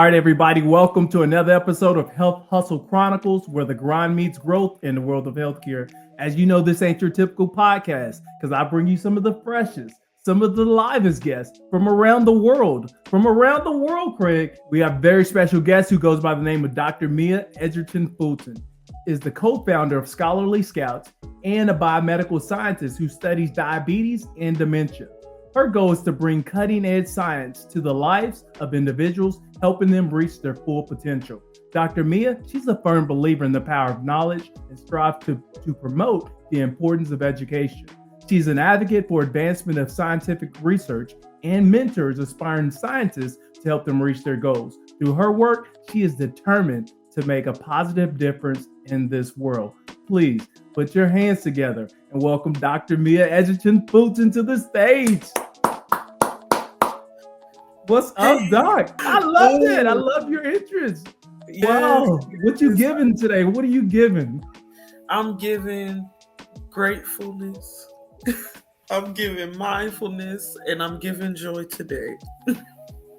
All right, everybody, welcome to another episode of Health Hustle Chronicles, where the grind meets growth in the world of healthcare. As you know, this ain't your typical podcast because I bring you some of the freshest, some of the livest guests from around the world. From around the world, Craig, we have a very special guest who goes by the name of Dr. Mia Edgerton-Fulton, is the co-founder of Scholarly Scouts and a biomedical scientist who studies diabetes and dementia. Her goal is to bring cutting-edge science to the lives of individuals, helping them reach their full potential. Dr. Mia, she's a firm believer in the power of knowledge and strives to promote the importance of education. She's an advocate for advancement of scientific research and mentors aspiring scientists to help them reach their goals. Through her work, she is determined to make a positive difference in this world. Please put your hands together and welcome Dr. Mia Edgerton-Fulton to the stage. What's up, Doc? I love it. I love your interest. Yes. Wow. What you giving today? What are you giving? I'm giving gratefulness. I'm giving mindfulness, and I'm giving joy today.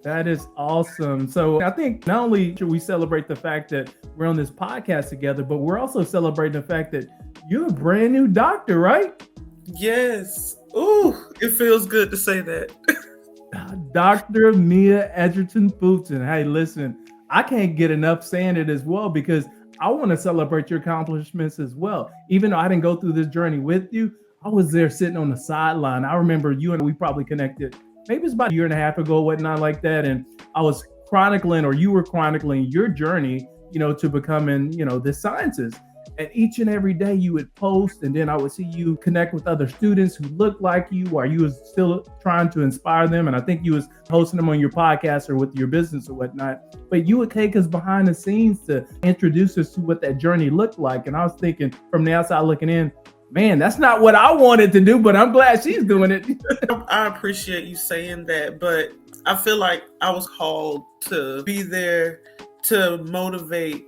That is awesome. So I think not only should we celebrate the fact that we're on this podcast together, but we're also celebrating the fact that you're a brand new doctor, right? Yes. Ooh, it feels good to say that. Dr. Mia Edgerton-Fulton. Hey, listen, I can't get enough saying it as well because I want to celebrate your accomplishments as well. Even though I didn't go through this journey with you, I was there sitting on the sideline. I remember you and we probably connected maybe it's about a year and a half ago, whatnot like that. And I was chronicling, or you were chronicling your journey, to becoming, this scientist. And each and every day you would post, and then I would see you connect with other students who looked like you, or you was still trying to inspire them. And I think you was hosting them on your podcast or with your business or whatnot. But you would take us behind the scenes to introduce us to what that journey looked like. And I was thinking from the outside looking in, man, that's not what I wanted to do, but I'm glad she's doing it. I appreciate you saying that, but I feel like I was called to be there to motivate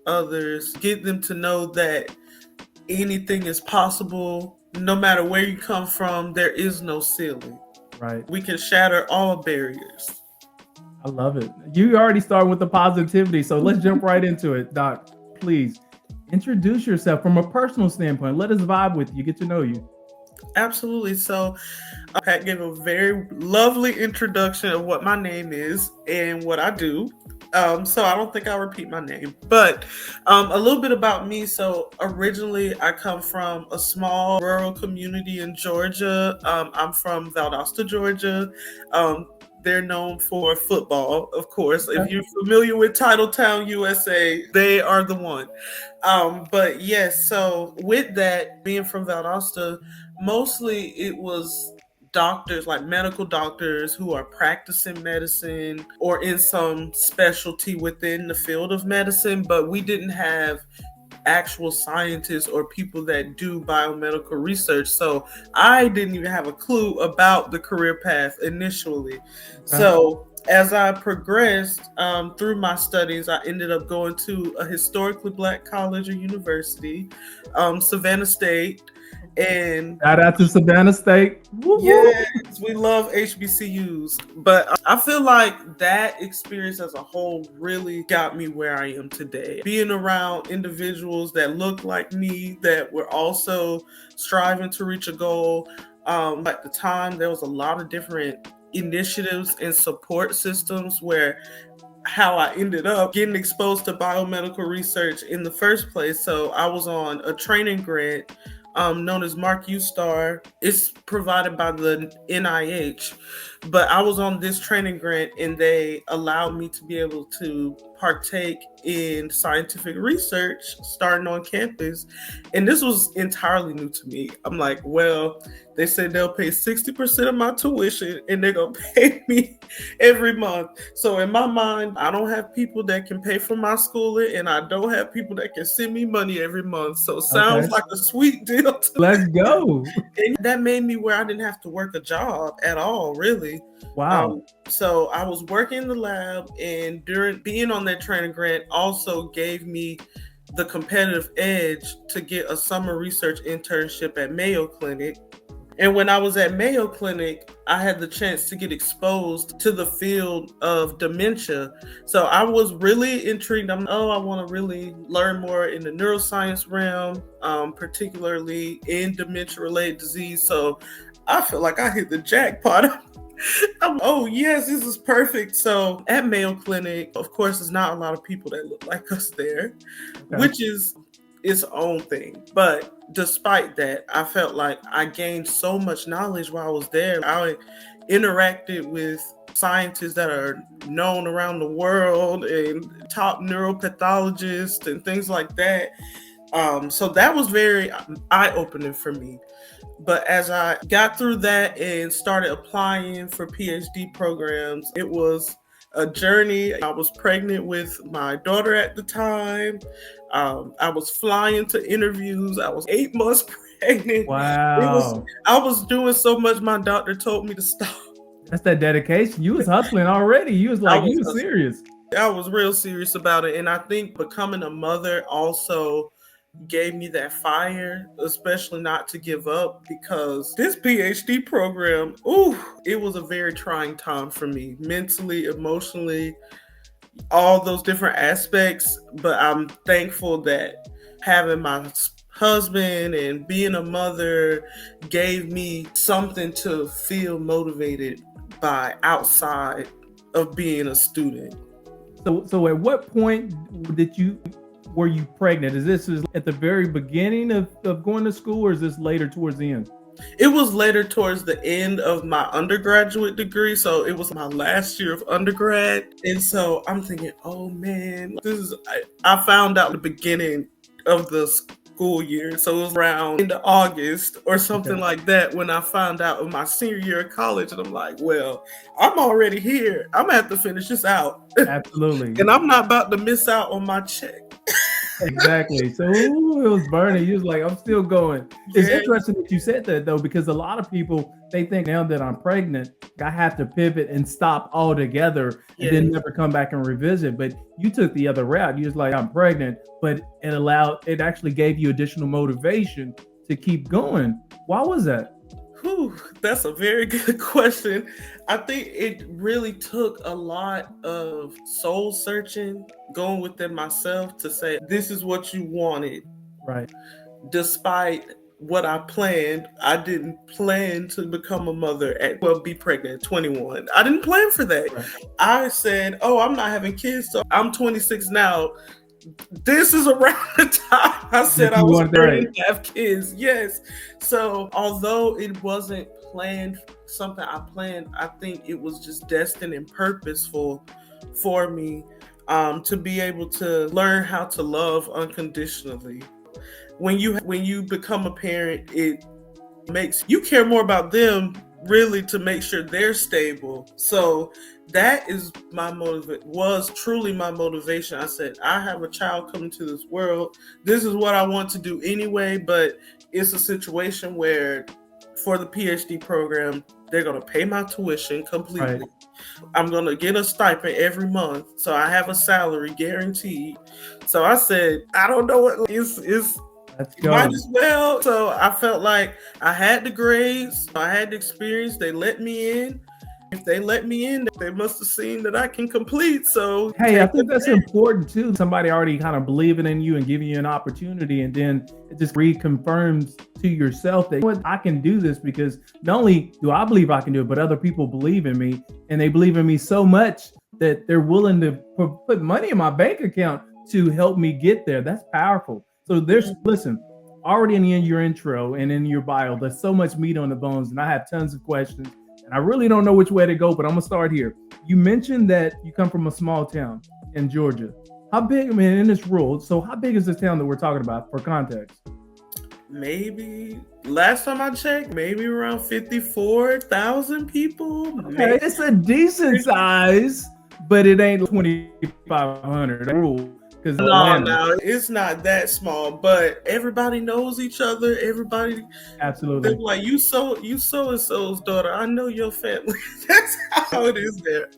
others, get them to know that anything is possible. No matter where you come from, there is no ceiling. Right. We can shatter all barriers. I love it. You already started with the positivity, so let's jump right into it. Doc, please. Introduce yourself from a personal standpoint. Let us vibe with you, get to know you. Absolutely. So Pat gave a very lovely introduction of what my name is and what I do. So I don't think I'll repeat my name, but a little bit about me. So originally I come from a small rural community in Georgia. I'm from Valdosta, Georgia. They're known for football, of course. If you're familiar with Titletown, USA, they are the one. But yes, so with that, being from Valdosta, mostly it was doctors, like medical doctors who are practicing medicine or in some specialty within the field of medicine, but we didn't have actual scientists or people that do biomedical research. So I didn't even have a clue about the career path initially. So as I progressed through my studies, I ended up going to a historically Black college or university, Savannah State. And shout out to Savannah State. Yes, we love HBCUs. But I feel like that experience as a whole really got me where I am today. Being around individuals that look like me, that were also striving to reach a goal. At the time, there was a lot of different initiatives and support systems where how I ended up getting exposed to biomedical research in the first place. So I was on a training grant known as Mark U Star. It's provided by the NIH, but I was on this training grant and they allowed me to be able to partake in scientific research starting on campus. And this was entirely new to me. I'm like, well, they said they'll pay 60% of my tuition and they're going to pay me every month. So in my mind, I don't have people that can pay for my schooling and I don't have people that can send me money every month. So sounds like a sweet deal to Let's go. And that made me where I didn't have to work a job at all, really. Wow. So I was working in the lab, and during being on that training grant also gave me the competitive edge to get a summer research internship at Mayo Clinic. And when I was at Mayo Clinic, I had the chance to get exposed to the field of dementia. So I was really intrigued. I want to really learn more in the neuroscience realm, particularly in dementia-related disease. So I feel like I hit the jackpot. Oh yes, this is perfect. So at Mayo Clinic, of course, there's not a lot of people that look like us there, which is its own thing. But despite that, I felt like I gained so much knowledge while I was there. I interacted with scientists that are known around the world and top neuropathologists and things like that. So that was very eye-opening for me. But as I got through that and started applying for PhD programs, it was a journey. I was pregnant with my daughter at the time. I was flying to interviews. I was 8 months pregnant. Wow. I was doing so much, my doctor told me to stop. That's that dedication. You was hustling already. You was like, you was serious. I was real serious about it. And I think becoming a mother also gave me that fire, especially not to give up, because this PhD program, it was a very trying time for me, mentally, emotionally, all those different aspects. But I'm thankful that having my husband and being a mother gave me something to feel motivated by outside of being a student. So at what point were you pregnant? Is this at the very beginning of going to school, or is this later towards the end? It was later towards the end of my undergraduate degree. So it was my last year of undergrad. And so I'm thinking, oh man, I found out the beginning of the school year. So it was around into August or something like that when I found out of my senior year of college. And I'm like, well, I'm already here. I'm gonna have to finish this out. Absolutely. And I'm not about to miss out on my check. Exactly. So it was burning. You was like, I'm still going. It's interesting that you said that though, because a lot of people, they think now that I'm pregnant, I have to pivot and stop altogether and then never come back and revisit. But you took the other route. You was like, I'm pregnant, but it actually gave you additional motivation to keep going. Why was that? That's a very good question. I think it really took a lot of soul searching, going within myself to say, this is what you wanted. Right. Despite what I planned, I didn't plan to become a mother be pregnant at 21. I didn't plan for that. Right. I said, I'm not having kids. So I'm 26 now. This is around the time I said I was ready to have kids. Yes. So although it wasn't something I planned, I think it was just destined and purposeful for me to be able to learn how to love unconditionally. When you become a parent, it makes you care more about them, really, to make sure they're stable. So that is was truly my motivation. I said, I have a child coming to this world. This is what I want to do anyway, but it's a situation where for the PhD program, they're going to pay my tuition completely. Right. I'm going to get a stipend every month. So I have a salary guaranteed. So I said, I don't know what might as well. So I felt like I had the grades, I had the experience. They let me in. If they let me in, they must have seen that I can complete. So hey, I think that's important too. Somebody already kind of believing in you and giving you an opportunity, and then it just reconfirms to yourself that I can do this, because not only do I believe I can do it, but other people believe in me, and they believe in me so much that they're willing to put money in my bank account to help me get there. That's powerful. So listen, already in your intro and in your bio, there's so much meat on the bones, and I have tons of questions. I really don't know which way to go, but I'm gonna start here. You mentioned that you come from a small town in Georgia. How big, in this rural, so how big is this town that we're talking about for context? Maybe, last time I checked, maybe around 54,000 people. Okay, it's a decent size, but it ain't 2,500 rural. No, it's not that small, but everybody knows each other. Everybody, absolutely. They're like, you so and so's daughter. I know your family. That's how it is there.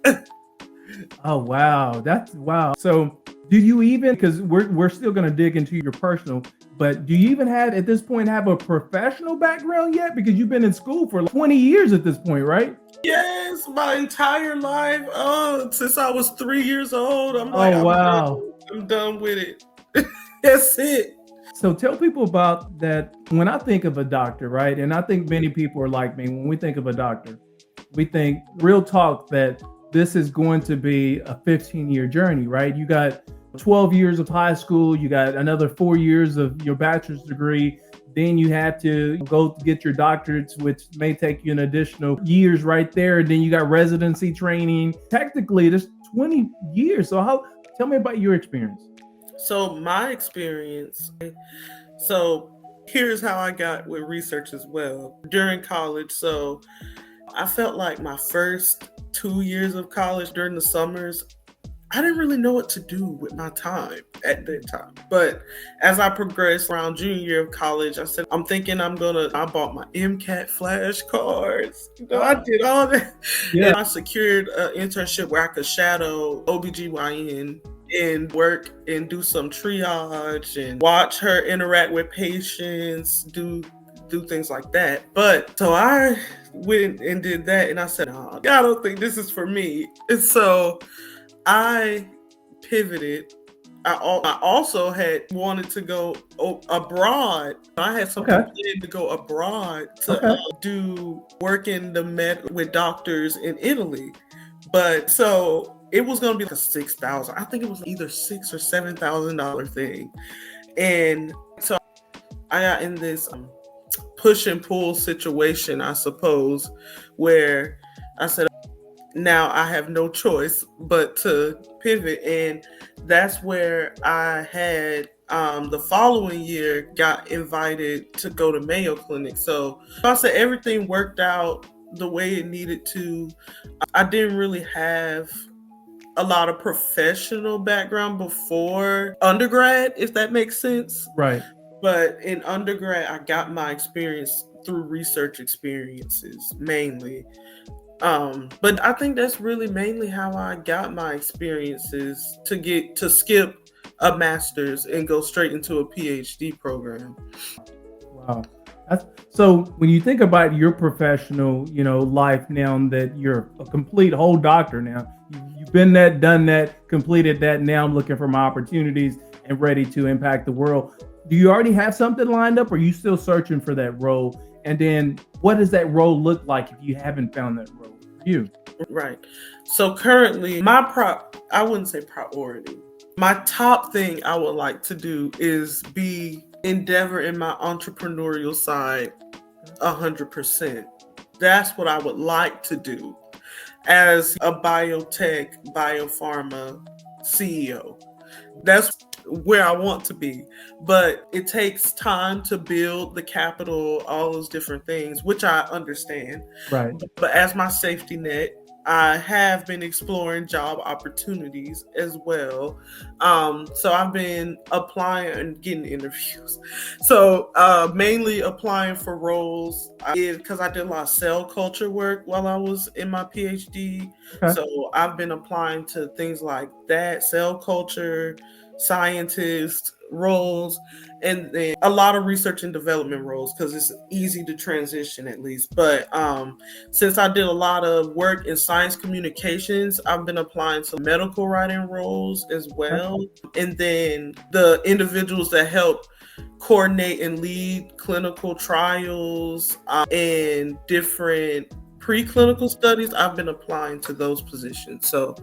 Oh wow, wow. So Do you even, because we're still going to dig into your personal, but do you even have at this point have a professional background yet? Because you've been in school for 20 years at this point, right? Yes, my entire life. Oh, since I was 3 years old. I'm like, Oh, wow. I'm done with it. That's it. So tell people about that. When I think of a doctor, right? And I think many people are like me. When we think of a doctor, we think real talk that this is going to be a 15-year journey, right? You got 12 years of high school, you got another 4 years of your bachelor's degree. Then you have to go get your doctorates, which may take you an additional years right there. And then you got residency training. Technically, there's 20 years. So tell me about your experience. So my experience, so here's how I got with research as well. During college, so I felt like my first 2 years of college during the summers, I didn't really know what to do with my time at that time. But as I progressed around junior year of college, I said, I'm thinking I bought my MCAT flashcards. I did all that. Yeah. And I secured an internship where I could shadow OBGYN and work and do some triage and watch her interact with patients, do things like that. But so I went and did that, and I said, I don't think this is for me. And so I pivoted. I also had wanted to go abroad. I had something planned to go abroad to do work in the with doctors in Italy. But so it was going to be like a $6,000. I think it was either $6,000 or $7,000 thing. And so I got in this push and pull situation, I suppose, where I said, now I have no choice but to pivot. And that's where I had the following year got invited to go to Mayo Clinic. So I said everything worked out the way it needed to. I didn't really have a lot of professional background before undergrad, if that makes sense. Right. But in undergrad, I got my experience through research experiences mainly. But I think that's really mainly how I got my experiences to skip a master's and go straight into a PhD program. Wow. So when you think about your professional, life now that you're a complete whole doctor now, you've been that, done that, completed that. Now I'm looking for my opportunities and ready to impact the world. Do you already have something lined up, or are you still searching for that role? And then what does that role look like if you haven't found that role for you? Right. So currently I wouldn't say priority. My top thing I would like to do is endeavor in my entrepreneurial side 100%. That's what I would like to do as a biotech, biopharma CEO. That's where I want to be. But it takes time to build the capital, all those different things, which I understand. Right. But as my safety net, I have been exploring job opportunities as well. So I've been applying and getting interviews. So mainly applying for roles because I did a lot of cell culture work while I was in my PhD. Okay. So I've been applying to things like that, cell culture, scientist roles, and then a lot of research and development roles because it's easy to transition at least. But since I did a lot of work in science communications, I've been applying to medical writing roles as well. And then the individuals that help coordinate and lead clinical trials and different preclinical studies, I've been applying to those positions. So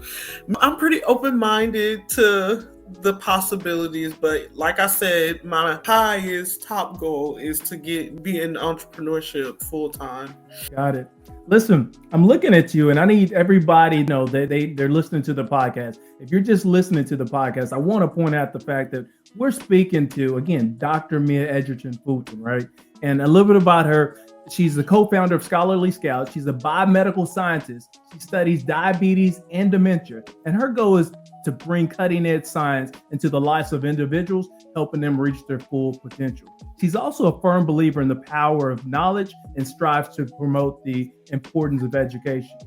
I'm pretty open-minded to the possibilities, but like I said, my highest top goal is to be in entrepreneurship full time. Got it. Listen, I'm looking at you, and I need everybody to know that they're listening to the podcast. If you're just listening to the podcast, I want to point out the fact that we're speaking to, again, Dr. Mia Edgerton-Fulton, right? And a little bit about her. She's the co-founder of Scholarly Scout. She's a biomedical scientist. She studies diabetes and dementia. And her goal is to bring cutting-edge science into the lives of individuals, helping them reach their full potential. She's also a firm believer in the power of knowledge and strives to promote the importance of education.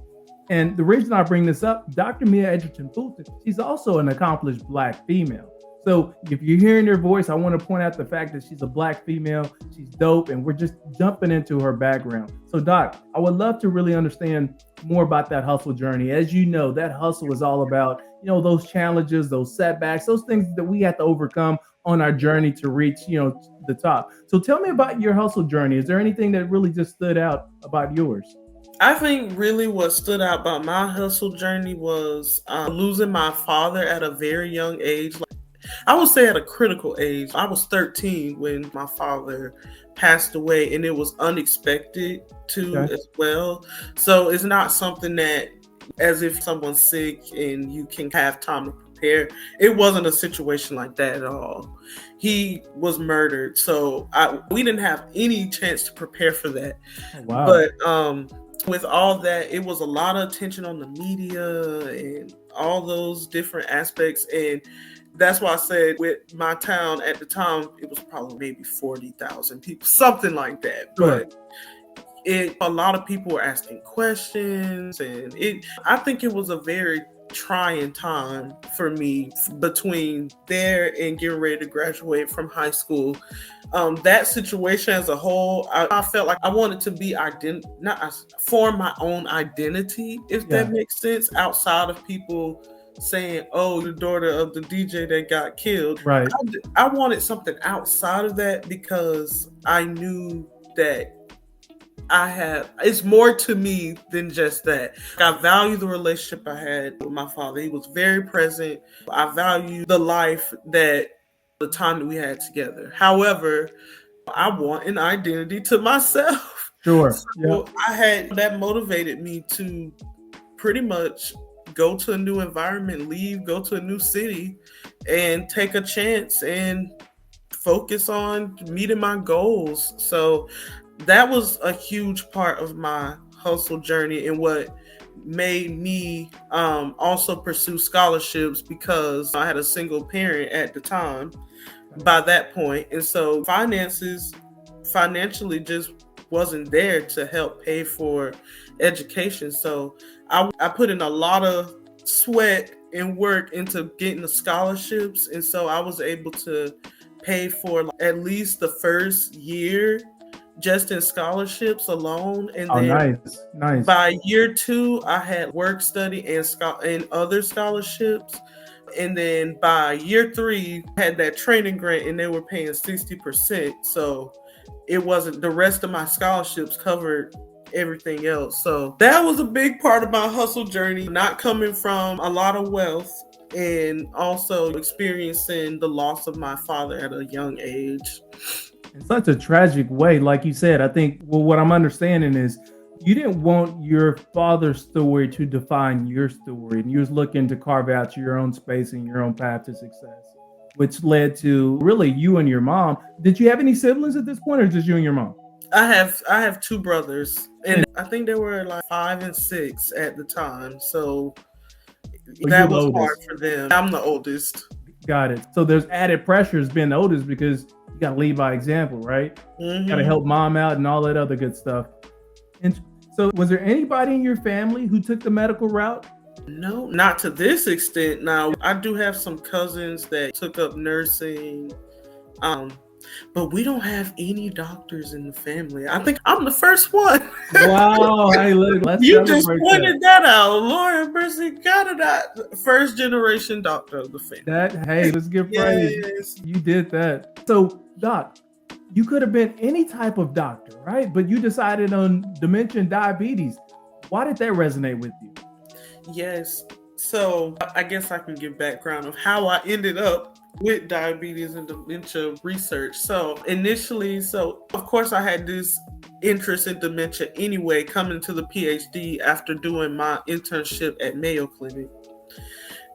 And the reason I bring this up, Dr. Mia Edgerton-Fulton, she's also an accomplished Black female. So if you're hearing her voice, I want to point out the fact that she's a Black female. She's dope, and we're just jumping into her background. So, Doc, I would love to really understand more about that hustle journey. As you know, that hustle is all about, those challenges, those setbacks, those things that we have to overcome on our journey to reach, the top. So tell me about your hustle journey. Is there anything that really just stood out about yours? I think really what stood out about my hustle journey was losing my father at a very young age. I would say at a critical age. I was 13 when my father passed away, and it was unexpected too, as well. So it's not something that, as if someone's sick and you can have time to prepare. It wasn't a situation like that at all. He was murdered, so we didn't have any chance to prepare for that. Oh, wow. But with all that, it was a lot of attention on the media and all those different aspects. And that's why I said with my town at the time, it was probably maybe 40,000 people, something like that. Sure. But a lot of people were asking questions, and I think it was a very trying time for me between there and getting ready to graduate from high school. That situation as a whole, I felt like I wanted to be form my own identity, if that makes sense, outside of people saying, "Oh, the daughter of the DJ that got killed." Right. I wanted something outside of that because I knew that it's more to me than just that. I value the relationship I had with my father. He was very present. I value the time that we had together. However, I want an identity to myself. Sure. So that motivated me to pretty much go to a new environment, go to a new city, and take a chance and focus on meeting my goals. So that was a huge part of my hustle journey, and what made me also pursue scholarships, because I had a single parent at the time by that point. And so financially just wasn't there to help pay for education. So I put in a lot of sweat and work into getting the scholarships. And so I was able to pay for at least the first year just in scholarships alone. And then nice. By year 2, I had work study and other scholarships. And then by year 3, I had that training grant, and they were paying 60%. So it wasn't, the rest of my scholarships covered everything else. So that was a big part of my hustle journey, not coming from a lot of wealth, and also experiencing the loss of my father at a young age. In such a tragic way, like you said. I think, what I'm understanding is you didn't want your father's story to define your story, and you was looking to carve out your own space and your own path to success, which led to really you and your mom. Did you have any siblings at this point, or just you and your mom? I have 2 brothers, and I think they were like 5 and 6 at the time. So that was hard for them. I'm the oldest. Got it. So there's added pressures being the oldest, because you got to lead by example, right? Mm-hmm. Got to help mom out and all that other good stuff. And so was there anybody in your family who took the medical route? No, not to this extent. Now, I do have some cousins that took up nursing, but we don't have any doctors in the family. I think I'm the first one. Wow. Hey, let's you just pointed that out. Lord mercy, got it. First generation doctor of the family. Let's give praise. Yes. You did that. So, Doc, you could have been any type of doctor, right? But you decided on dementia and diabetes. Why did that resonate with you? Yes. So I guess I can give background of how I ended up with diabetes and dementia research. So initially, of course I had this interest in dementia anyway, coming to the PhD after doing my internship at Mayo Clinic.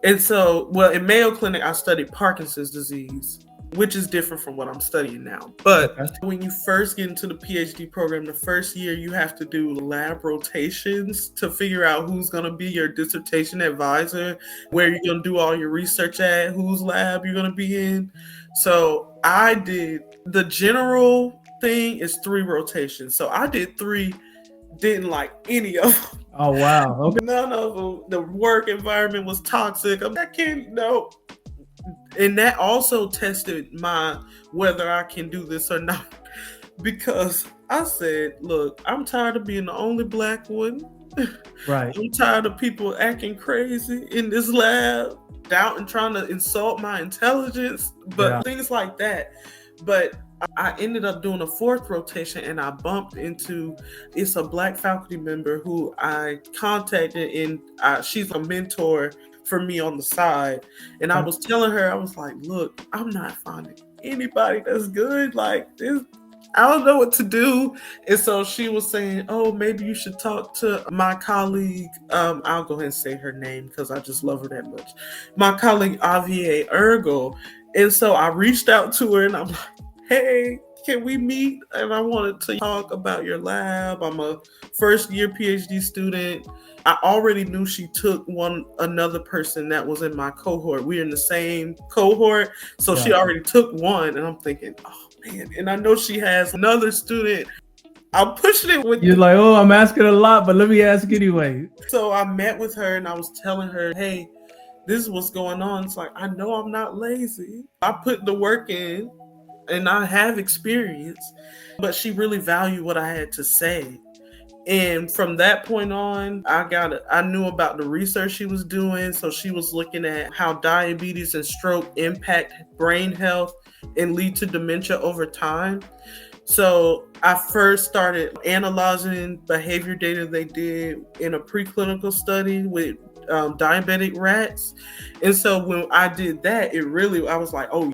And so, in Mayo Clinic, I studied Parkinson's disease, which is different from what I'm studying now. But when you first get into the PhD program, the first year you have to do lab rotations to figure out who's going to be your dissertation advisor, where you're going to do all your research at, whose lab you're going to be in. So I did, the general thing is 3 rotations. So I did 3 didn't like any of them. Oh, wow. Okay. None of them. The work environment was toxic. I can't, no. And that also tested whether I can do this or not. Because I said, look, I'm tired of being the only Black one. Right. I'm tired of people acting crazy in this lab, doubting, trying to insult my intelligence, but things like that. But I ended up doing a 4th rotation, and I bumped into, it's a Black faculty member who I contacted, and she's a mentor for me on the side. And I was telling her, I was like, look, I'm not finding anybody that's good like this. I don't know what to do. And so she was saying, oh, maybe you should talk to my colleague. I'll go ahead and say her name because I just love her that much. My colleague, Avier Ergo. And so I reached out to her and I'm like, hey, can we meet? And I wanted to talk about your lab. I'm a first-year PhD student. I already knew she took another person that was in my cohort. We're in the same cohort. So she already took one. And I'm thinking, oh, man. And I know she has another student. I'm pushing it with You're like, oh, I'm asking a lot, but let me ask anyway. So I met with her and I was telling her, hey, this is what's going on. It's like, I know I'm not lazy. I put the work in and I have experience, but she really valued what I had to say. And from that point on, I knew about the research she was doing. So she was looking at how diabetes and stroke impact brain health and lead to dementia over time. So I first started analyzing behavior data they did in a preclinical study with diabetic rats. And so when I did that, I was like, oh,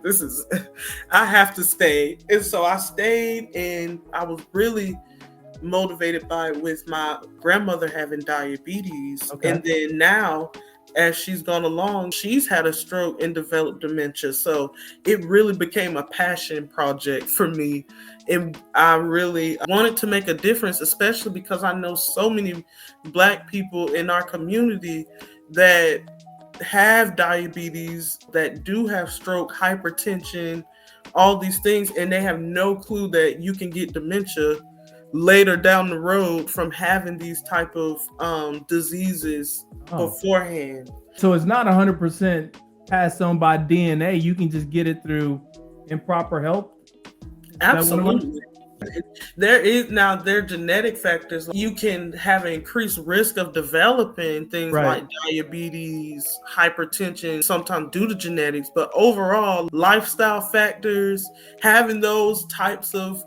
I have to stay. And so I stayed, and I was really motivated by it with my grandmother having diabetes. Okay. And then now, as she's gone along, she's had a stroke and developed dementia. So it really became a passion project for me. And I really wanted to make a difference, especially because I know so many Black people in our community that have diabetes, that do have stroke, hypertension, all these things, and they have no clue that you can get dementia later down the road from having these type of diseases beforehand. So it's not 100% passed on by DNA. You can just get it through improper health. Absolutely. There are genetic factors. You can have an increased risk of developing things like diabetes, hypertension, sometimes due to genetics, but overall lifestyle factors, having those types of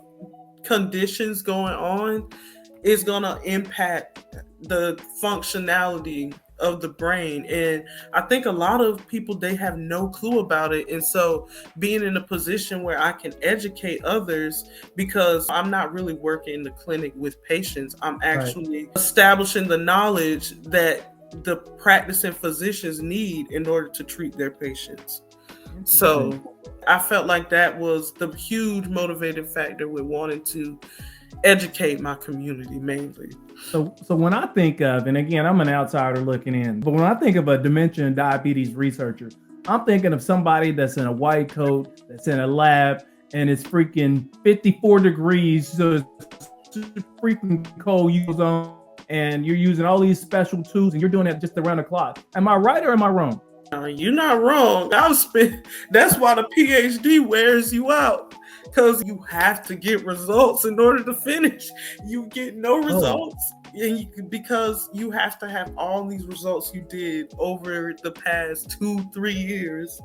conditions going on is going to impact the functionality of the brain. And I think a lot of people, they have no clue about it. And so being in a position where I can educate others, because I'm not really working in the clinic with patients, I'm actually establishing the knowledge that the practicing physicians need in order to treat their patients. So I felt like that was the huge motivating factor with wanting to educate my community mainly. So when I think of, and again, I'm an outsider looking in, but when I think of a dementia and diabetes researcher, I'm thinking of somebody that's in a white coat, that's in a lab, and it's freaking 54 degrees, so it's freaking cold, and you're using all these special tools, and you're doing it just around the clock. Am I right or am I wrong? You're not wrong. That's why the PhD wears you out, because you have to get results in order to finish. You get no results, because you have to have all these results you did over the past 2-3 years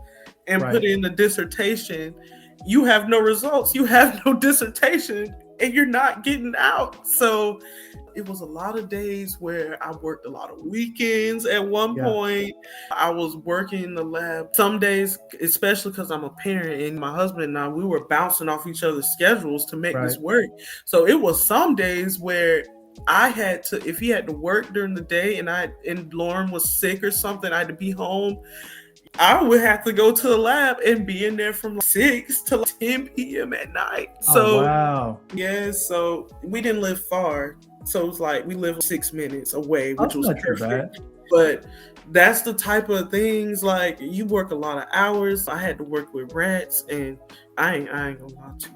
and put in the dissertation. You have no results. You have no dissertation, and you're not getting out. So it was a lot of days where I worked a lot of weekends. At one point, I was working in the lab. Some days, especially because I'm a parent and my husband and I, we were bouncing off each other's schedules to make this work. So it was some days where I had to, if he had to work during the day and Lauren was sick or something, I had to be home, I would have to go to the lab and be in there from 6 to 10 p.m. at night. So so we didn't live far. So it's like we live 6 minutes away, which was perfect. But that's the type of things, like, you work a lot of hours. I had to work with rats, and I ain't gonna lie to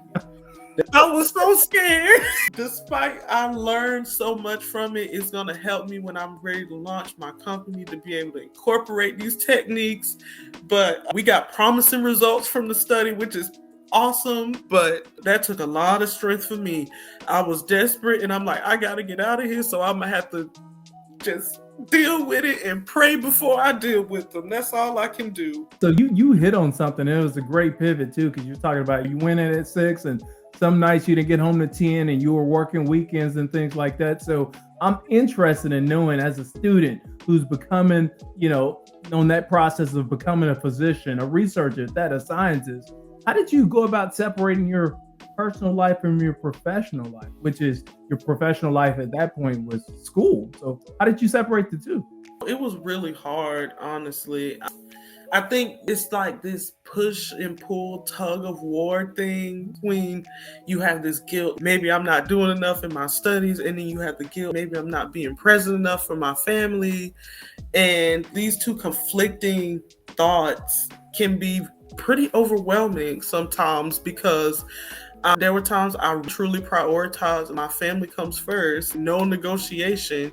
you. I was so scared. Despite I learned so much from it, it's going to help me when I'm ready to launch my company to be able to incorporate these techniques. But we got promising results from the study, which is awesome. But that took a lot of strength for me. I was desperate and I'm like, I got to get out of here. So I'm going to have to just deal with it and pray before I deal with them. That's all I can do. So you hit on something. It was a great pivot too, because you're talking about you went in at 6 and some nights you didn't get home to 10 and you were working weekends and things like that. So I'm interested in knowing, as a student who's becoming, on that process of becoming a physician, a researcher, a scientist, how did you go about separating your personal life from your professional life, which is your professional life at that point was school? So how did you separate the two? It was really hard, honestly. I think it's like this push and pull tug of war thing when you have this guilt. Maybe I'm not doing enough in my studies, and then you have the guilt. Maybe I'm not being present enough for my family. And these two conflicting thoughts can be pretty overwhelming sometimes, because there were times I truly prioritized my family comes first, no negotiation,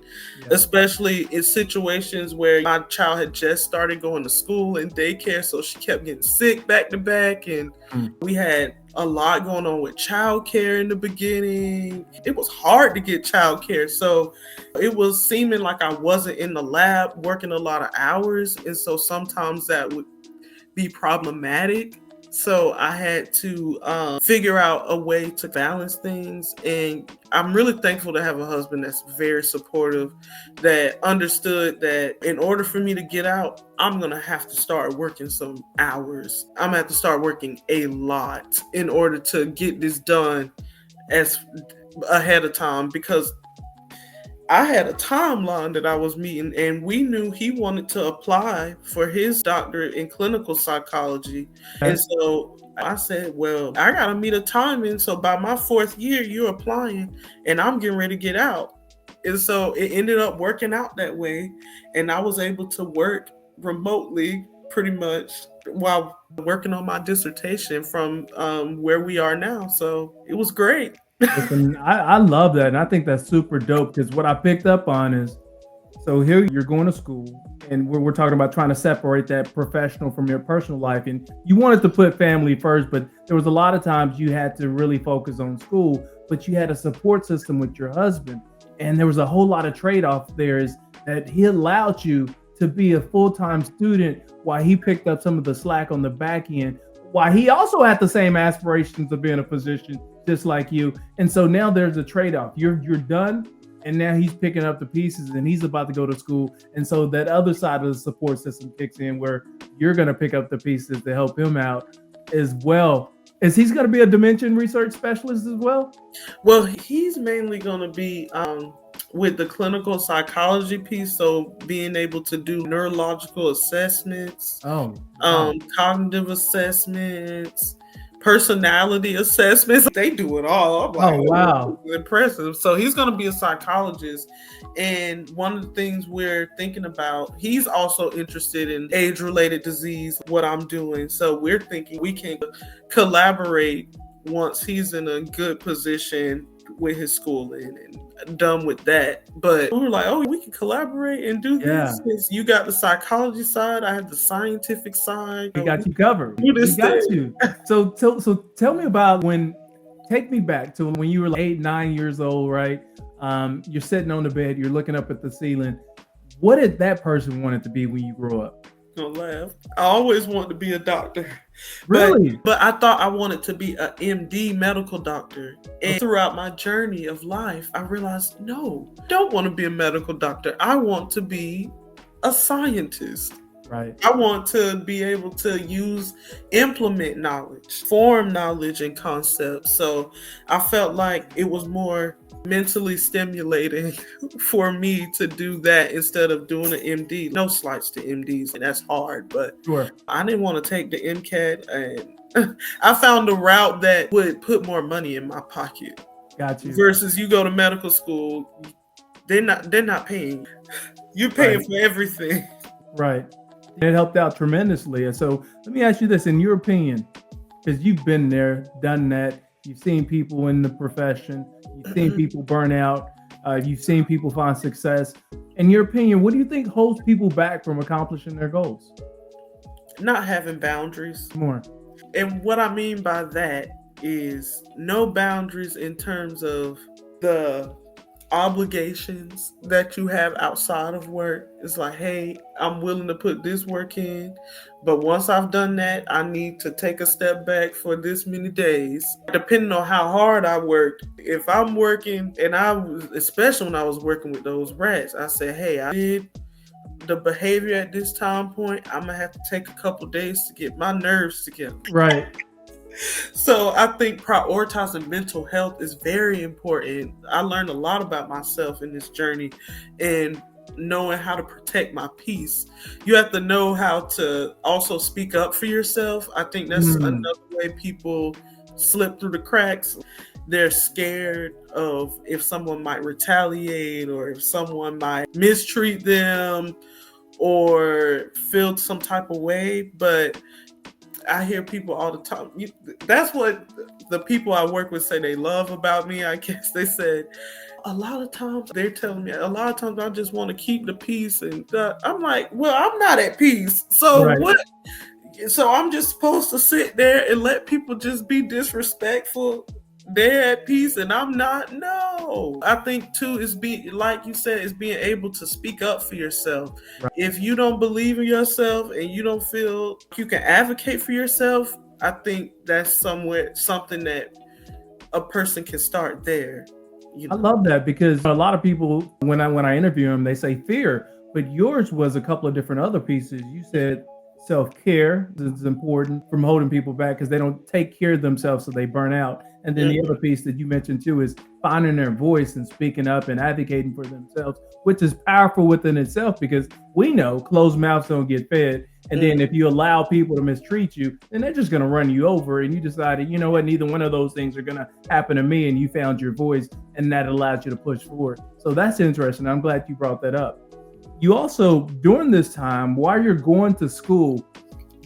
especially in situations where my child had just started going to school and daycare, so she kept getting sick back to back, and we had a lot going on with childcare in the beginning. It was hard to get childcare, so it was seeming like I wasn't in the lab working a lot of hours, and so sometimes that would be problematic. So I had to figure out a way to balance things. And I'm really thankful to have a husband that's very supportive, that understood that in order for me to get out, I'm going to have to start working some hours. I'm going to have to start working a lot in order to get this done as ahead of time, because I had a timeline that I was meeting, and we knew he wanted to apply for his doctorate in clinical psychology. And so I said, well, I got to meet a timing. So by my 4th year, you're applying and I'm getting ready to get out. And so it ended up working out that way. And I was able to work remotely pretty much while working on my dissertation from where we are now. So it was great. Listen, I love that. And I think that's super dope, because what I picked up on is, so here you're going to school and we're talking about trying to separate that professional from your personal life. And you wanted to put family first, but there was a lot of times you had to really focus on school, but you had a support system with your husband. And there was a whole lot of trade-off there, is that he allowed you to be a full-time student while he picked up some of the slack on the back end, while he also had the same aspirations of being a physician just like you. And so now there's a trade-off. You're done, and now he's picking up the pieces and he's about to go to school. And so that other side of the support system kicks in, where you're going to pick up the pieces to help him out as well. Is he's going to be a dementia research specialist as well? Well, he's mainly going to be with the clinical psychology piece, so being able to do neurological assessments, cognitive assessments, personality assessments. They do it all. I'm like, wow, impressive. So he's going to be a psychologist. And one of the things we're thinking about, he's also interested in age-related disease, what I'm doing. So we're thinking we can collaborate once he's in a good position with his schooling and done with that. But we were like, oh, we can collaborate and do this. You got the psychology side, I have the scientific side. We got you covered. We got you. So tell me about take me back to when you were like 8, 9 years old, right? You're sitting on the bed, you're looking up at the ceiling. What did that person want it to be when you grow up? Don't laugh. I always wanted to be a doctor. Really? But I thought I wanted to be a MD, medical doctor. And throughout my journey of life, I realized, no, I don't want to be a medical doctor. I want to be a scientist. Right. I want to be able to implement knowledge, form knowledge and concepts. So I felt like it was more mentally stimulating for me to do that instead of doing an MD. No slights to MDs, and that's hard, but I didn't want to take the MCAT, and I found a route that would put more money in my pocket. Got you. Versus you go to medical school, they're not paying. You're paying for everything. Right. It helped out tremendously. And so let me ask you this, in your opinion, because you've been there, done that, You've seen people in the profession. You've seen people burn out. You've seen people find success. In your opinion, what do you think holds people back from accomplishing their goals? Not having boundaries. More. And what I mean by that is no boundaries in terms of the obligations that you have outside of work. It's like, hey, I'm willing to put this work in, but once I've done that, I need to take a step back for this many days. Depending on how hard I worked, if I'm working, and especially when I was working with those rats, I said, hey, I did the behavior at this time point. I'm gonna have to take a couple days to get my nerves together. Right. So I think prioritizing mental health is very important. I learned a lot about myself in this journey, and knowing how to protect my peace. You have to know how to also speak up for yourself. I think that's another way people slip through the cracks. They're scared of if someone might retaliate or if someone might mistreat them or feel some type of way. But I hear people all the time. That's what the people I work with say they love about me. I guess they said a lot of times they're telling me a lot of times I just want to keep the peace, and I'm like, well, I'm not at peace. So Right. what? So I'm just supposed to sit there and let people just be disrespectful. They're at peace and I'm not. No, I think too is like you said, is being able to speak up for yourself. Right. If you don't believe in yourself and you don't feel you can advocate for yourself, I think that's something that a person can start there. I love that, because a lot of people, when I interview them, they say fear, but yours was a couple of different other pieces. You said self-care is important from holding people back because they don't take care of themselves, so they burn out. And then the other piece that you mentioned too is finding their voice and speaking up and advocating for themselves, which is powerful within itself, because we know closed mouths don't get fed. And then if you allow people to mistreat you, then they're just going to run you over. And you decided, you know what, neither one of those things are going to happen to me. And you found your voice, and that allowed you to push forward. So that's interesting. I'm glad you brought that up. You also, during this time, while you're going to school,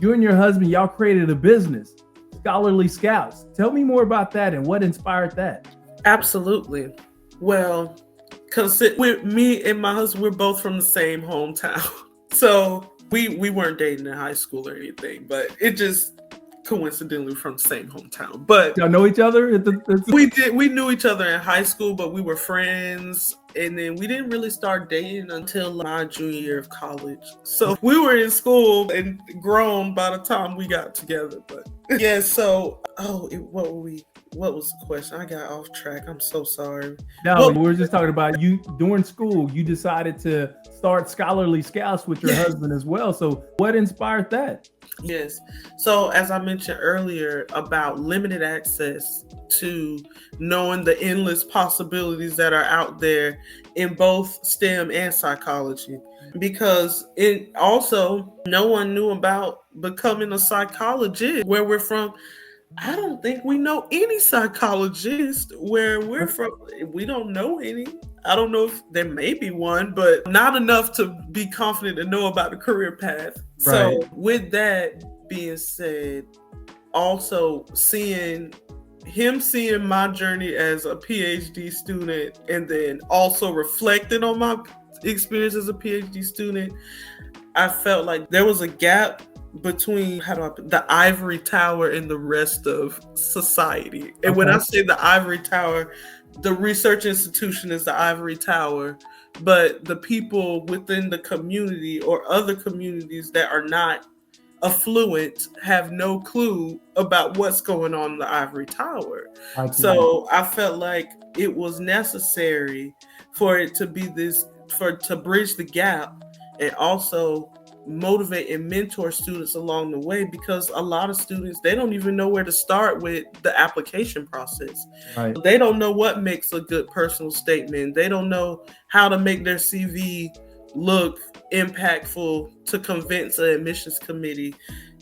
you and your husband, y'all created a business, Scholarly Scouts. Tell me more about that and what inspired that. Absolutely. Well, because me and my husband, we're both from the same hometown. So we weren't dating in high school or anything, but it just coincidentally from the same hometown. But y'all know each other? We knew each other in high school, but we were friends. And then we didn't really start dating until my junior year of college. So we were in school and grown by the time we got together. But yeah, so what was the question? I got off track. I'm so sorry. No, we were just talking about you during school. You decided to start Scholarly Scouts with your husband as well. So what inspired that? Yes. So as I mentioned earlier about limited access to knowing the endless possibilities that are out there in both STEM and psychology, because it also no one knew about becoming a psychologist where we're from. I don't think we know any psychologist where we're from. We don't know any. I don't know if there may be one, but not enough to be confident to know about the career path. Right. So with that being said, also seeing my journey as a PhD student, and then also reflecting on my experience as a PhD student, I felt like there was a gap between the ivory tower and the rest of society. And when I say the ivory tower, the research institution is the ivory tower, but the people within the community or other communities that are not affluent have no clue about what's going on in the ivory tower. So I felt like it was necessary for it to be to bridge the gap and also motivate and mentor students along the way, because a lot of students, they don't even know where to start with the application process. Right. They don't know what makes a good personal statement. They don't know how to make their CV look impactful to convince an admissions committee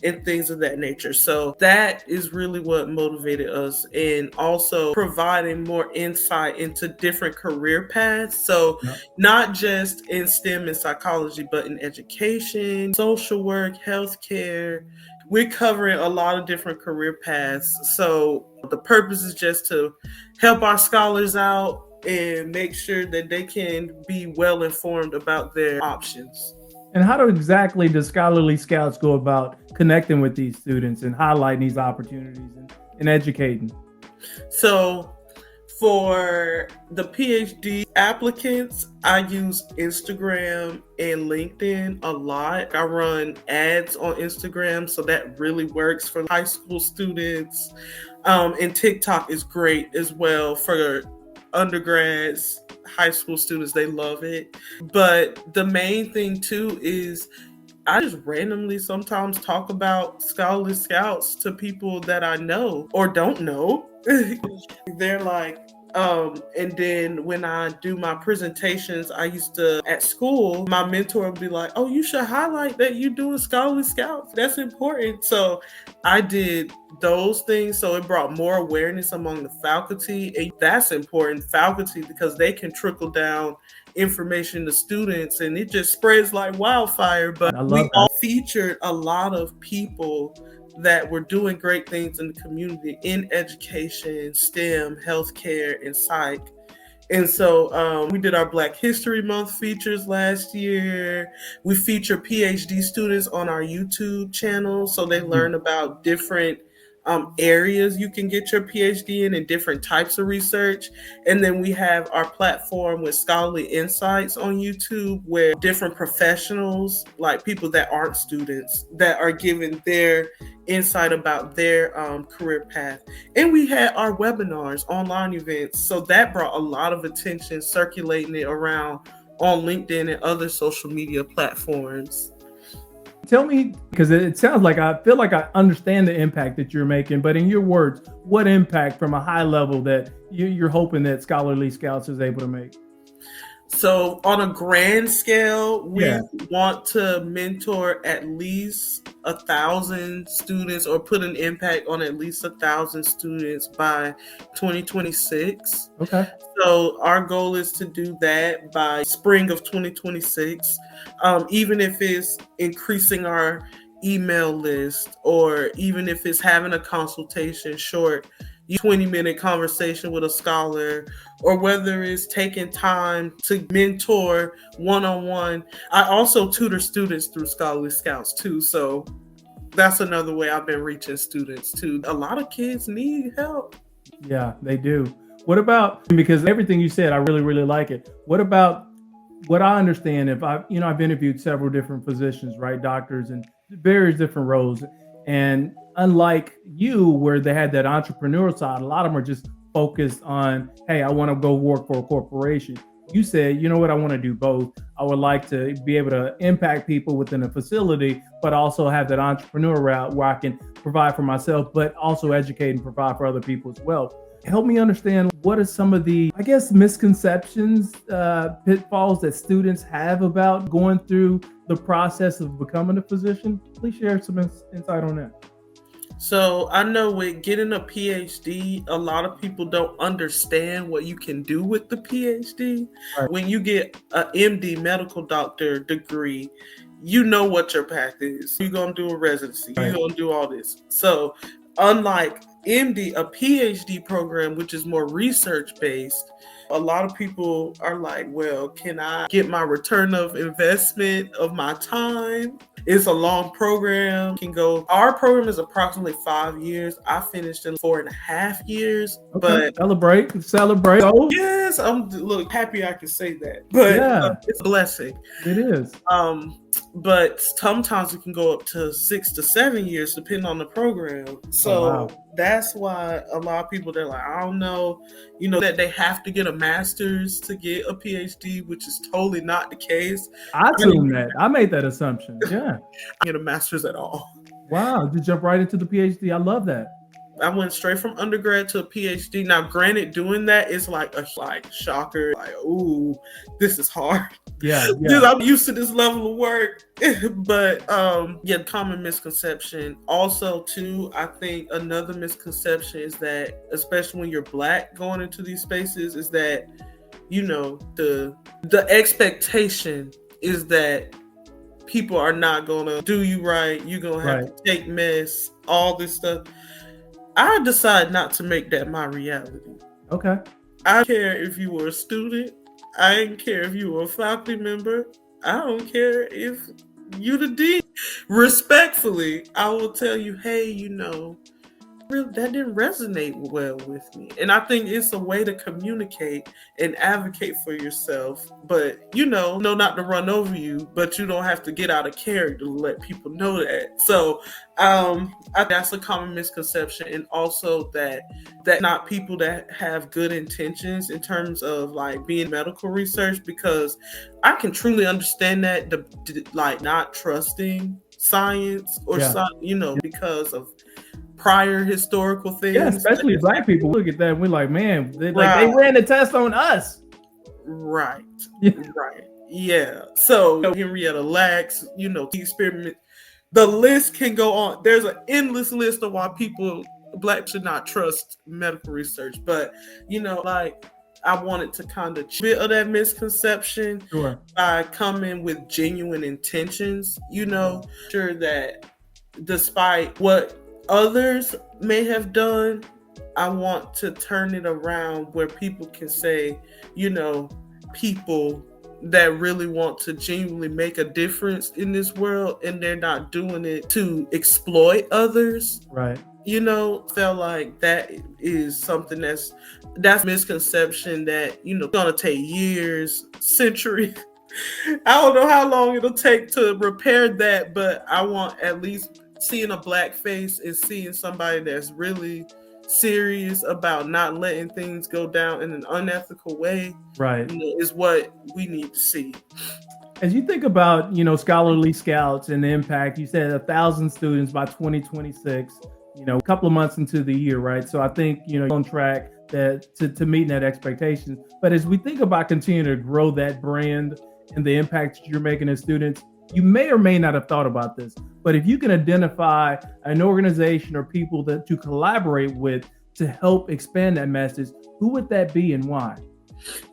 and things of that nature. So that is really what motivated us, and also providing more insight into different career paths. So not just in STEM and psychology, but in education, social work, healthcare, we're covering a lot of different career paths. So the purpose is just to help our scholars out and make sure that they can be well informed about their options. And how exactly does Scholarly Scouts go about connecting with these students and highlighting these opportunities and educating? So for the PhD applicants, I use Instagram and LinkedIn a lot. I run ads on Instagram, so that really works for high school students. And TikTok is great as well for undergrads, high school students. They love it. But the main thing too is I just randomly sometimes talk about Scholarly Scouts to people that I know or don't know. They're like, and then when I do my presentations, I used to, at school, my mentor would be like, oh, you should highlight that you're doing Scholarly Scouts. That's important. So I did those things. So it brought more awareness among the faculty. And that's important, faculty, because they can trickle down information to students and it just spreads like wildfire. But we all featured a lot of people that were doing great things in the community in education, STEM, healthcare, and psych. And so we did our Black History Month features last year. We feature PhD students on our YouTube channel so they learn about different areas you can get your PhD in and different types of research. And then we have our platform with Scholarly Insights on YouTube where different professionals, like people that aren't students, that are giving their insight about their career path. And we had our webinars, online events. So that brought a lot of attention, circulating it around on LinkedIn and other social media platforms. Tell me, because it sounds like I feel like I understand the impact that you're making, but in your words, what impact from a high level that you're hoping that Scholarly Scouts is able to make? So on a grand scale, we want to mentor at least 1,000 students or put an impact on at least 1,000 students by 2026. Okay. So our goal is to do that by spring of 2026, even if it's increasing our email list or even if it's having a consultation short 20-minute conversation with a scholar, or whether it's taking time to mentor one-on-one. I also tutor students through Scholarly Scouts too, so that's another way I've been reaching students too. A lot of kids need help. Yeah, they do. What about, because everything you said, I really, really like it. What about what I understand, if I've interviewed several different physicians, right? Doctors in various different roles. And unlike you, where they had that entrepreneurial side, a lot of them are just focused on, hey, I want to go work for a corporation. You said, you know what, I want to do both. I would like to be able to impact people within a facility, but also have that entrepreneur route where I can provide for myself, but also educate and provide for other people as well. Help me understand, what are some of the, I guess, misconceptions, pitfalls that students have about going through the process of becoming a physician? Please share some insight on that. So I know with getting a PhD, a lot of people don't understand what you can do with the PhD. Right. When you get an MD, medical doctor degree, you know what your path is. You're going to do a residency. Right. You're going to do all this. So unlike MD, a PhD program, which is more research-based, a lot of people are like, well, can I get my return of investment of my time? It's a long program. Our program is approximately 5 years. I finished in 4.5 years. Okay. But celebrate. Oh, yes, I'm happy I can say that. But it's a blessing. It is. But sometimes it can go up to 6 to 7 years, depending on the program. So that's why a lot of people, they're like, I don't know, that they have to get a master's to get a PhD, which is totally not the case. I assumed that. I made that assumption. Yeah. I get a master's at all. Wow. You jump right into the PhD. I love that. I went straight from undergrad to a PhD. Now, granted, doing that is like a shocker. Like, ooh, this is hard. Yeah. I'm used to this level of work. But common misconception. Also, too, I think another misconception is that, especially when you're Black going into these spaces, is that, the expectation is that people are not gonna do you right. You're gonna have to take mess, all this stuff. I decided not to make that my reality. Okay. I don't care if you were a student. I didn't care if you were a faculty member. I don't care if you the dean. Respectfully, I will tell you, hey, that didn't resonate well with me. And I think it's a way to communicate and advocate for yourself. But, know not to run over you, but you don't have to get out of character to let people know that. So that's a common misconception. And also that not people that have good intentions in terms of like being medical research, because I can truly understand that, like not trusting science or something, because of prior historical things. Yeah, especially Black people look at that and we're like, man, they ran the test on us. Right. Right. Yeah. So Henrietta Lacks, the experiment, the list can go on. There's an endless list of why Black should not trust medical research. But I wanted to kind of bit of that misconception by coming with genuine intentions, sure that despite what others may have done, I want to turn it around where people can say, people that really want to genuinely make a difference in this world, and they're not doing it to exploit others. Right. Felt like that is something that's misconception that, gonna take years, centuries. I don't know how long it'll take to repair that, but I want at least seeing a Black face and seeing somebody that's really serious about not letting things go down in an unethical way, right, is what we need to see. As you think about, scholarly scouts and the impact, you said 1,000 students by 2026, a couple of months into the year, right? So I think, you're on track to meeting that expectation. But as we think about continuing to grow that brand and the impact you're making as students, you may or may not have thought about this, but if you can identify an organization or people to collaborate with to help expand that message, who would that be and why?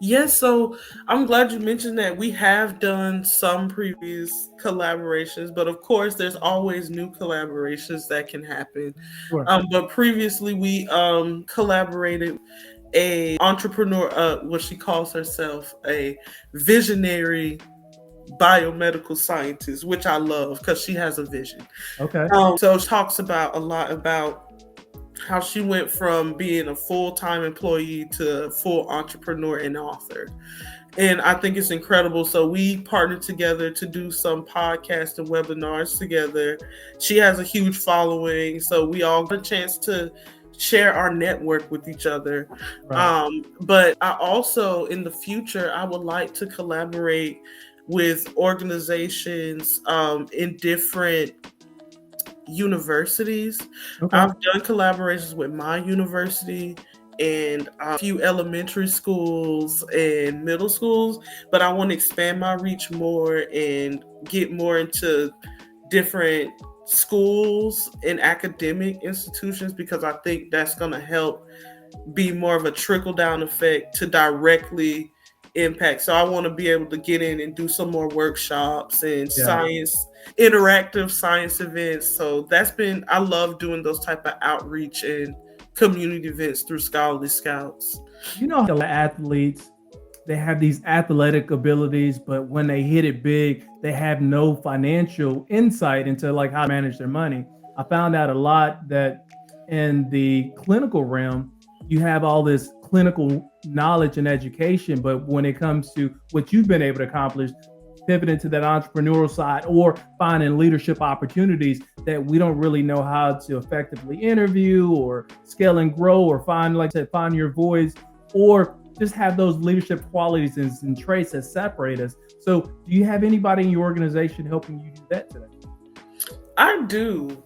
Yes, so I'm glad you mentioned that. We have done some previous collaborations, but of course there's always new collaborations that can happen. Sure. But previously we collaborated a entrepreneur, what she calls herself a visionary biomedical scientist, which I love because she has a vision. Okay. So she talks a lot about how she went from being a full-time employee to a full entrepreneur and author. And I think it's incredible. So we partnered together to do some podcasts and webinars together. She has a huge following, so we all got a chance to share our network with each other. Right. But I also, in the future, I would like to collaborate with organizations in different universities. Okay. I've done collaborations with my university and a few elementary schools and middle schools, but I want to expand my reach more and get more into different schools and academic institutions, because I think that's going to help be more of a trickle-down effect to directly impact. So I want to be able to get in and do some more workshops and interactive science events. So I love doing those type of outreach and community events through Scholarly Scouts. The athletes, they have these athletic abilities, but when they hit it big, they have no financial insight into like how to manage their money. I found out a lot that in the clinical realm, you have all this clinical knowledge and education, but when it comes to what you've been able to accomplish, pivoting to that entrepreneurial side or finding leadership opportunities, that we don't really know how to effectively interview or scale and grow or find your voice, or just have those leadership qualities and traits that separate us. So do you have anybody in your organization helping you do that today? I do.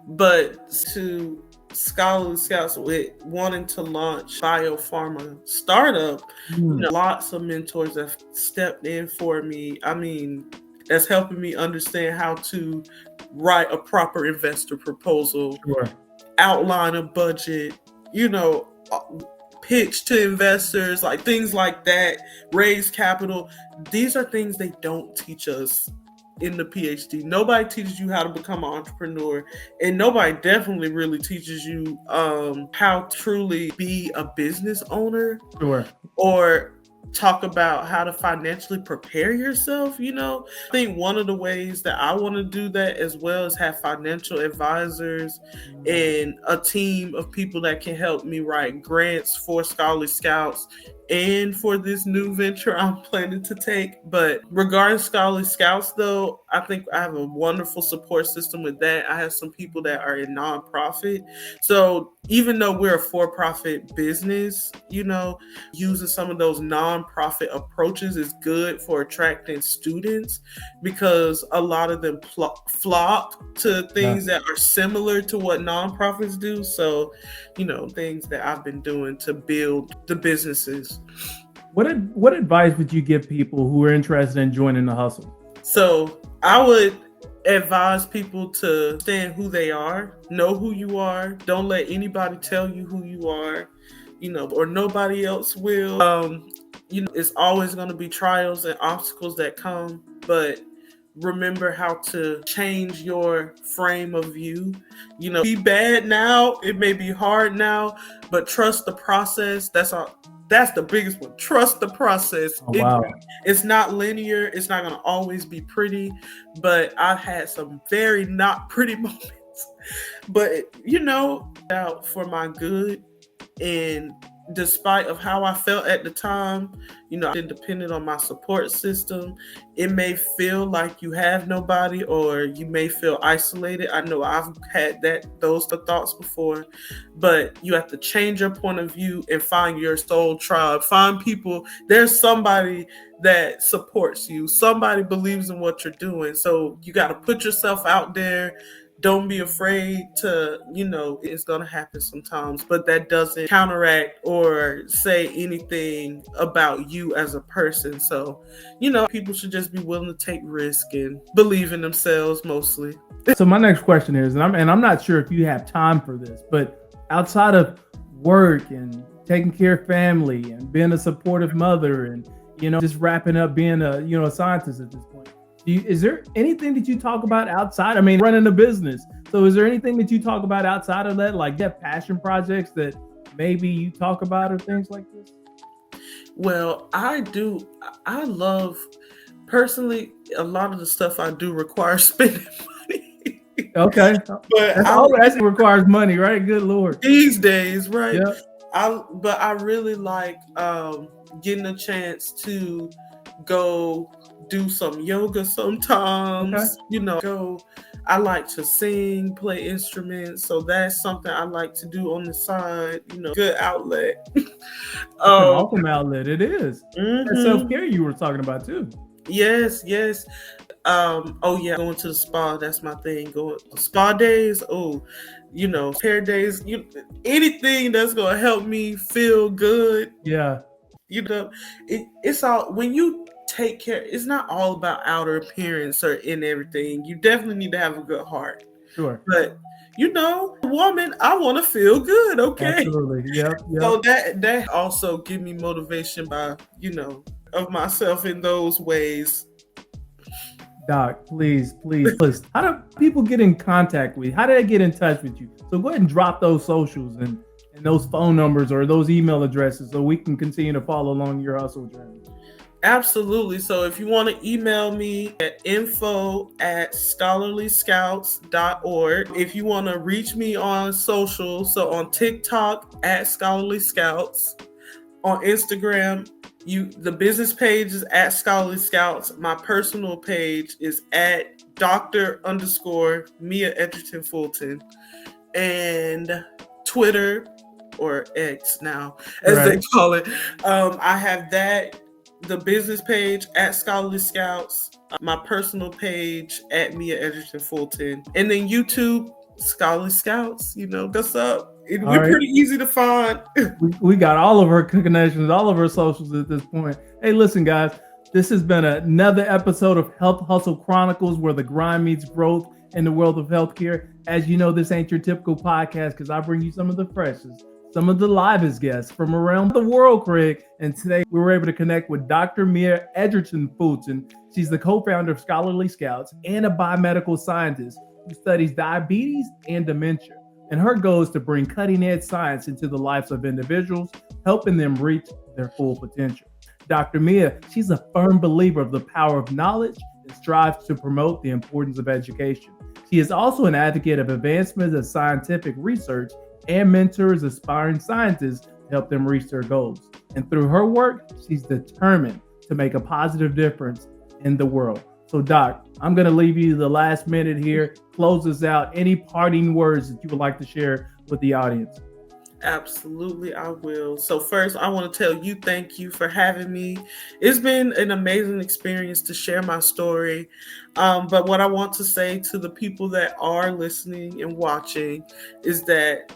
But to Scholarly Scouts, with wanting to launch biopharma startup, lots of mentors have stepped in for me. I mean, that's helping me understand how to write a proper investor proposal, outline a budget, pitch to investors, like things like that, raise capital. These are things they don't teach us in the PhD. Nobody teaches you how to become an entrepreneur, and nobody definitely really teaches you how to truly be a business owner. Sure. Or talk about how to financially prepare yourself. I think one of the ways that I want to do that as well is have financial advisors and a team of people that can help me write grants for Scholarly Scouts and for this new venture I'm planning to take. But regarding Scholarly Scouts, though, I think I have a wonderful support system with that. I have some people that are in nonprofit. So even though we're a for-profit business, using some of those nonprofit approaches is good for attracting students, because a lot of them flock to things that are similar to what nonprofits do. So, things that I've been doing to build the businesses. What advice would you give people who are interested in joining the hustle? So I would advise people to understand who they are, know who you are. Don't let anybody tell you who you are, or nobody else will. It's always going to be trials and obstacles that come, but remember how to change your frame of view. Be bad now, it may be hard now, but trust the process. That's the biggest one. Trust the process. Oh, wow. It's not linear. It's not going to always be pretty, but I've had some very not pretty moments, but out for my good. And despite of how I felt at the time, I didn't depend on my support system. It may feel like you have nobody, or you may feel isolated. I know I've had those thoughts before, but you have to change your point of view and find your soul tribe. Find people. There's somebody that supports you. Somebody believes in what you're doing. So you got to put yourself out there. Don't be afraid to, it's going to happen sometimes, but that doesn't counteract or say anything about you as a person. So, people should just be willing to take risk and believe in themselves mostly. So my next question is, and I'm not sure if you have time for this, but outside of work and taking care of family and being a supportive mother and, just wrapping up being a scientist at this point, is there anything that you talk about outside? I mean, running a business. So is there anything that you talk about outside of that, like that passion projects that maybe you talk about or things like this? Well, I do. I love, personally, a lot of the stuff I do requires spending money. Okay. But that requires money, right? Good Lord. These days, right? Yeah. But I really like getting a chance to go do some yoga sometimes. Okay. I like to sing, play instruments, so that's something I like to do on the side. Good outlet. An awesome outlet. It is. Mm-hmm. That self-care you were talking about too. Yes. Going to the spa, that's my thing. Going spa days, hair days, anything that's gonna help me feel good. Yeah. It's all, when you take care, it's not all about outer appearance or in everything. You definitely need to have a good heart. Sure. But woman, I want to feel good. Okay. Absolutely. Yep. So that also give me motivation by, of myself in those ways. Doc, please. How do people get in contact with you? How do they get in touch with you? So go ahead and drop those socials and those phone numbers or those email addresses so we can continue to follow along your hustle journey. Absolutely. So if you want to email me at info@scholarlyscouts.org. If you want to reach me on social, so on TikTok @scholarlyscouts, on Instagram, the business page is @scholarlyscouts. My personal page is @Dr._Mia Edgerton-Fulton, and Twitter, or X now, as they call it. I have that. The business page @Scholarly Scouts, my personal page @Mia Edgerton-Fulton, and then YouTube, Scholarly Scouts. What's up? We're pretty easy to find. We got all of our connections, all of our socials at this point. Hey, listen, guys, this has been another episode of Health Hustle Chronicles, where the grind meets growth in the world of healthcare. As you know, this ain't your typical podcast because I bring you some of the freshest, some of the livest guests from around the world, Craig. And today we were able to connect with Dr. Mia Edgerton-Fulton. She's the co-founder of Scholarly Scouts and a biomedical scientist who studies diabetes and dementia. And her goal is to bring cutting-edge science into the lives of individuals, helping them reach their full potential. Dr. Mia, she's a firm believer of the power of knowledge and strives to promote the importance of education. She is also an advocate of advancements of scientific research and mentors aspiring scientists to help them reach their goals. And through her work, she's determined to make a positive difference in the world. So, Doc, I'm going to leave you the last minute here. Close us out. Any parting words that you would like to share with the audience? Absolutely, I will. So first, I want to tell you thank you for having me. It's been an amazing experience to share my story. But what I want to say to the people that are listening and watching is that,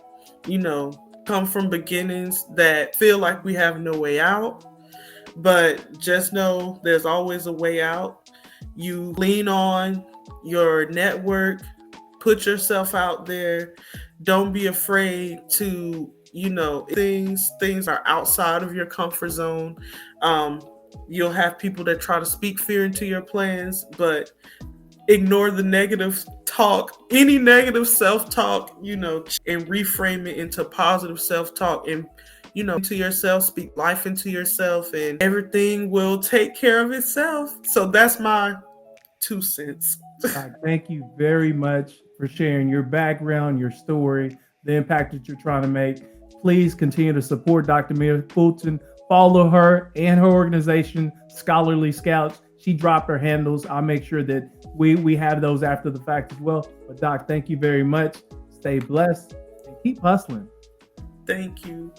come from beginnings that feel like we have no way out, but just know there's always a way out. You lean on your network, put yourself out there. Don't be afraid to, things are outside of your comfort zone. You'll have people that try to speak fear into your plans, but ignore the negative talk, any negative self-talk, and reframe it into positive self-talk and, to yourself, speak life into yourself, and everything will take care of itself. So that's my 2 cents. Thank you very much for sharing your background, your story, the impact that you're trying to make. Please continue to support Dr. Mia Fulton. Follow her and her organization, Scholarly Scouts. She dropped her handles. I'll make sure that we have those after the fact as well. But Doc, thank you very much. Stay blessed and keep hustling. Thank you.